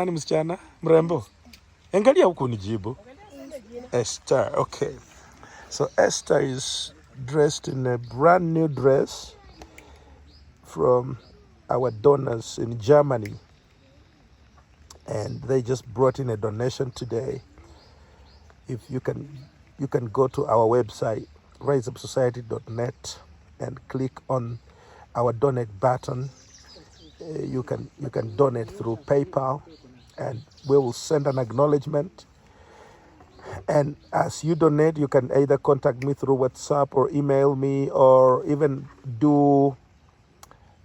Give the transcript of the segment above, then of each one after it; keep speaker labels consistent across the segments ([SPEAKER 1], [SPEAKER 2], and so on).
[SPEAKER 1] Nani msichana mrembo? Angalia huku nijibu. Esther. Okay. So Esther is dressed in a brand new dress from our donors in Germany, and they just brought in a donation today. If you can go to our website riseupsociety.net and click on our donate button. You can donate through PayPal, and we will send an acknowledgement. And as you donate, you can either contact me through WhatsApp or email me, or even do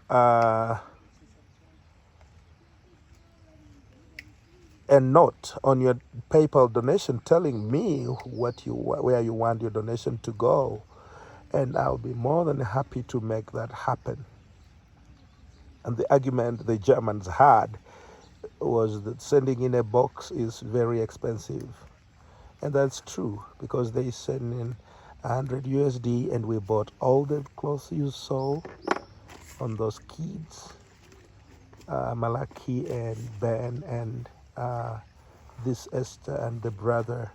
[SPEAKER 1] a note on your PayPal donation telling me where you want your donation to go, and I'll be more than happy to make that happen. And the argument the Germans had was that sending in a box is very expensive. And that's true, because they send in 100 USD, and we bought all the clothes you saw on those kids, Malaki and Ben, and this Esther and the brother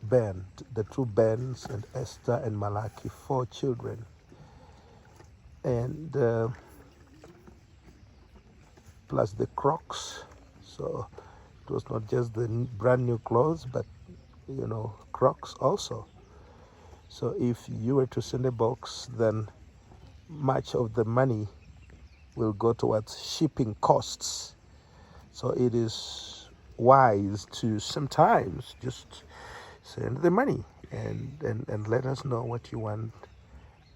[SPEAKER 1] Ben, the two Bens, and Esther and Malaki, 4 children. And plus the Crocs. So it was not just the brand new clothes, but Crocs also. So if you were to send a box, then much of the money will go towards shipping costs. So it is wise to sometimes just send the money and let us know what you want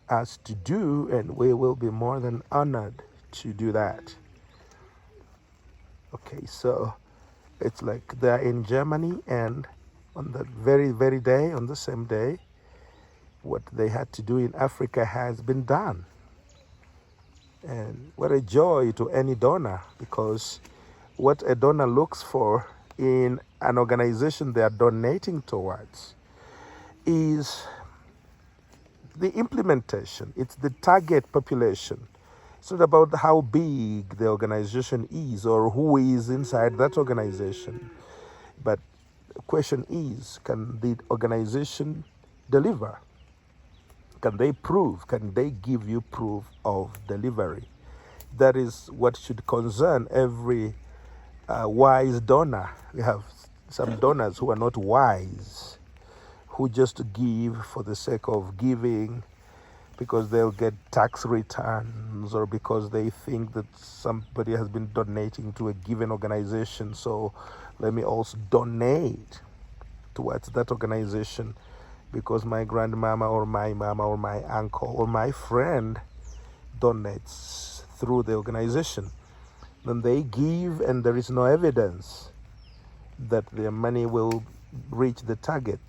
[SPEAKER 1] us to do, and we will be more than honored to do that. Okay, so it's like they're in Germany, and on that very, very day, on the same day, what they had to do in Africa has been done. And what a joy to any donor, because what a donor looks for in an organization they are donating towards is the implementation. It's the target population. It's not about how big the organization is or who is inside that organization. But the question is, can the organization deliver? Can they prove? Can they give you proof of delivery? That is what should concern every wise donor. We have some donors who are not wise, who just give for the sake of giving, because they'll get tax returns, or because they think that somebody has been donating to a given organization, so let me also donate towards that organization because my grandmama or my mama or my uncle or my friend donates through the organization. Then they give, and there is no evidence that their money will reach the target.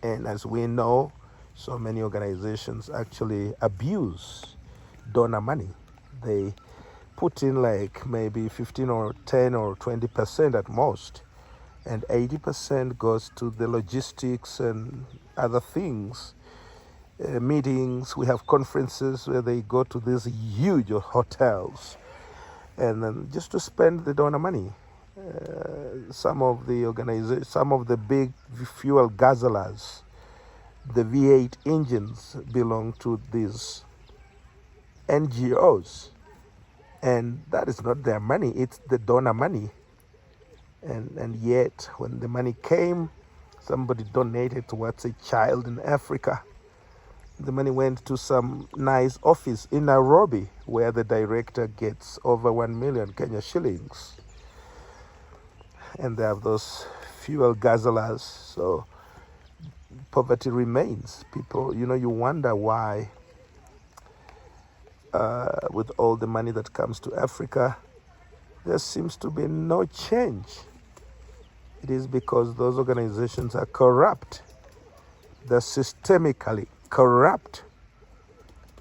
[SPEAKER 1] And as we know, so many organizations actually abuse donor money. They put in like maybe 15 or 10 or 20% at most, and 80% goes to the logistics and other things. Meetings, we have conferences where they go to these huge hotels, and then just to spend the donor money. Some of the big fuel guzzlers, the V8 engines, belong to these NGOs, and that is not their money, it's the donor money. And yet, when the money came, somebody donated towards a child in Africa. The money went to some nice office in Nairobi, where the director gets over 1 million Kenya shillings. And they have those fuel guzzlers, so poverty remains. People, you wonder why, with all the money that comes to Africa, there seems to be no change. It is because those organizations are corrupt. They're systemically corrupt.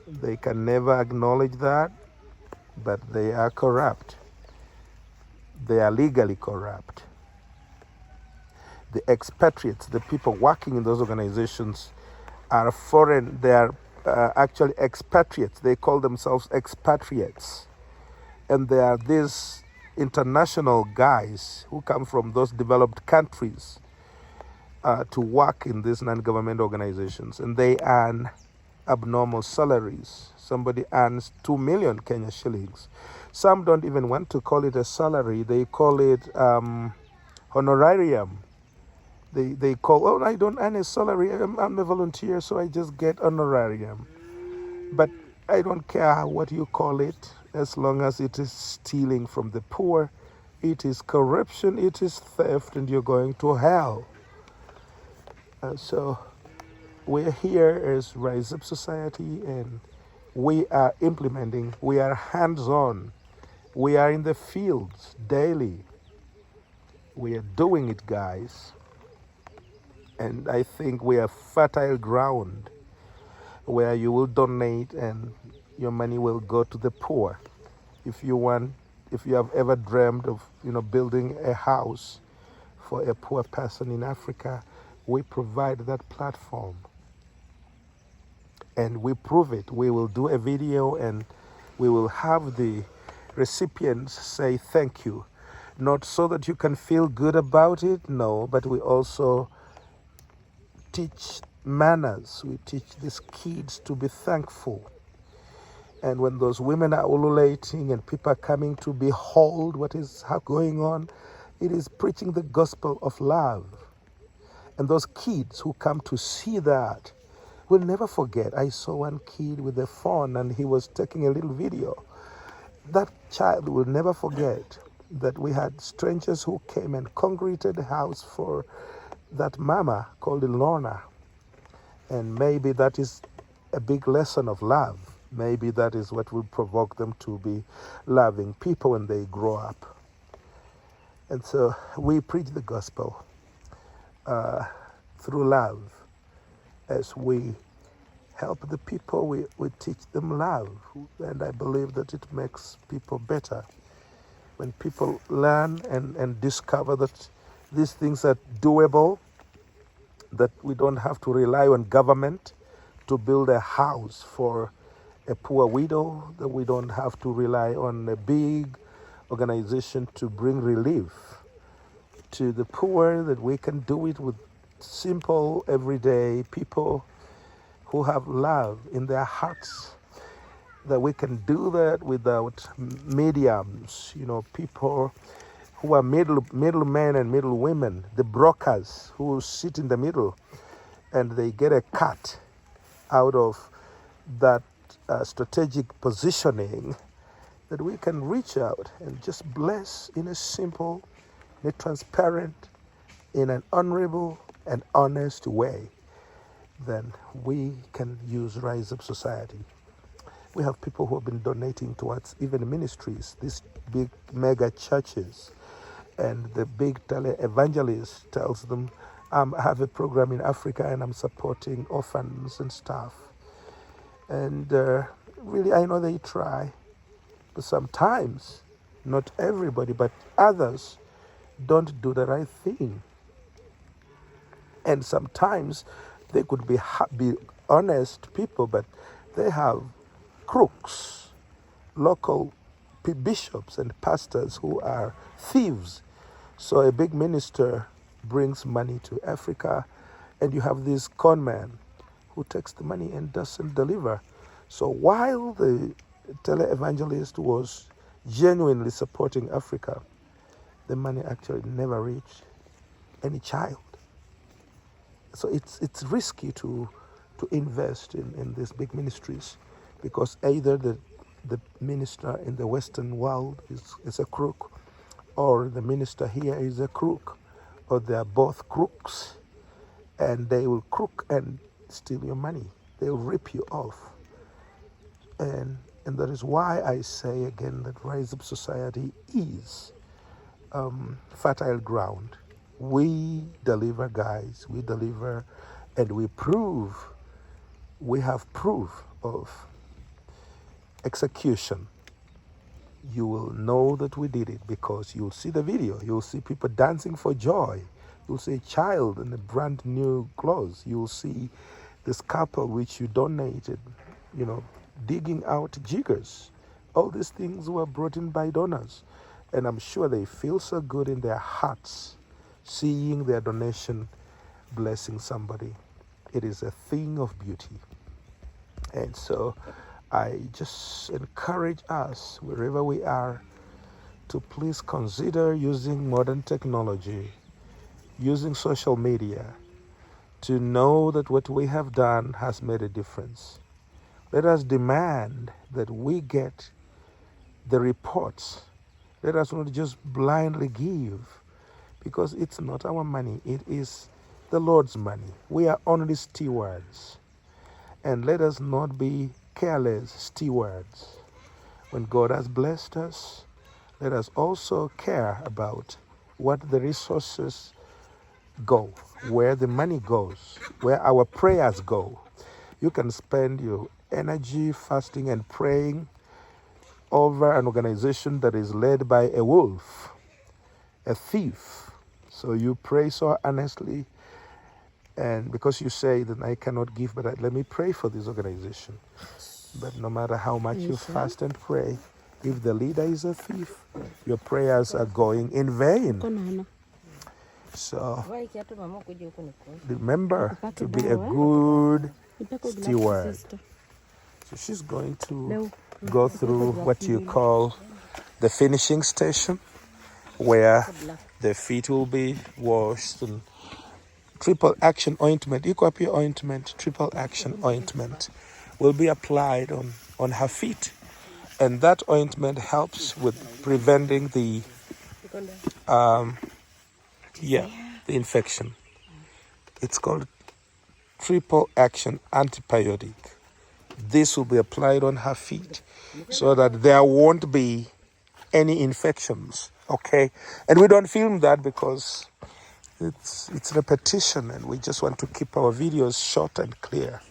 [SPEAKER 1] They can never acknowledge that, but they are corrupt. They are legally corrupt. The expatriates, the people working in those organizations, are foreign. They are actually expatriates. They call themselves expatriates. And they are these international guys who come from those developed countries to work in these non-government organizations, and they earn abnormal salaries. Somebody earns 2 million Kenya shillings. Some don't even want to call it a salary. They call it honorarium. They call, oh, I don't earn a salary. I'm a volunteer, so I just get honorarium. But I don't care what you call it, as long as it is stealing from the poor. It is corruption, it is theft, and you're going to hell. So we're here as Rise Up Society, and we are implementing, we are hands-on, we are in the fields daily. We are doing it, guys. And I think we are fertile ground where you will donate and your money will go to the poor. If you have ever dreamed of, building a house for a poor person in Africa, we provide that platform. And we prove it. We will do a video and we will have the recipients say thank you. Not so that you can feel good about it, no, but we also teach manners. We teach these kids to be thankful. And when those women are ululating and people are coming to behold what is going on, it is preaching the gospel of love. And those kids who come to see that will never forget. I saw one kid with a phone and he was taking a little video. That child will never forget that we had strangers who came and congregated a house for that mama called Lorna. And maybe that is a big lesson of love. Maybe that is what will provoke them to be loving people when they grow up. And so we preach the gospel through love. As we help the people, we teach them love. And I believe that it makes people better. When people learn and discover that these things are doable, that we don't have to rely on government to build a house for a poor widow, that we don't have to rely on a big organization to bring relief to the poor, that we can do it with simple, everyday people who have love in their hearts, that we can do that without mediums, people who are middlemen and middle women, the brokers who sit in the middle and they get a cut out of that strategic positioning, that we can reach out and just bless in a simple, in a transparent, in an honorable and honest way. Then we can use Rise Up Society. We have people who have been donating towards even ministries, these big mega churches. And the big tele-evangelist tells them, I have a program in Africa and I'm supporting orphans and stuff. And really, I know they try. But sometimes, not everybody, but others don't do the right thing. And sometimes they could be honest people, but they have crooks, local bishops and pastors who are thieves. So a big minister brings money to Africa, and you have this con man who takes the money and doesn't deliver. So while the televangelist was genuinely supporting Africa, the money actually never reached any child. So it's risky to invest in these big ministries, because either the minister in the Western world is a crook, or the minister here is a crook, or they are both crooks, and they will crook and steal your money. They will rip you off. And that is why I say again that Rise Up Society is fertile ground. We deliver, guys. We deliver, and we prove. We have proof of execution. You will know that we did it because you'll see the video. You'll see people dancing for joy. You'll see a child in a brand new clothes. You'll see this couple which you donated, digging out jiggers. All these things were brought in by donors. And I'm sure they feel so good in their hearts seeing their donation blessing somebody. It is a thing of beauty. And so I just encourage us, wherever we are, to please consider using modern technology, using social media, to know that what we have done has made a difference. Let us demand that we get the reports. Let us not just blindly give, because it's not our money, it is the Lord's money. We are only stewards. And let us not be careless stewards. When God has blessed us, let us also care about what the resources go, where the money goes, where our prayers go. You can spend your energy fasting and praying over an organization that is led by a wolf, a thief. So you pray so earnestly, and because you say that I cannot give, but let me pray for this organization. But no matter how much you fast and pray, if the leader is a thief, your prayers are going in vain. So remember to be a good steward. So she's going to go through what you call the finishing station, where the feet will be washed, and triple action ointment, Equapia ointment, triple action ointment will be applied on her feet. And that ointment helps with preventing the infection. It's called triple action antibiotic. This will be applied on her feet so that there won't be any infections. Okay? And we don't film that because it's repetition, and we just want to keep our videos short and clear.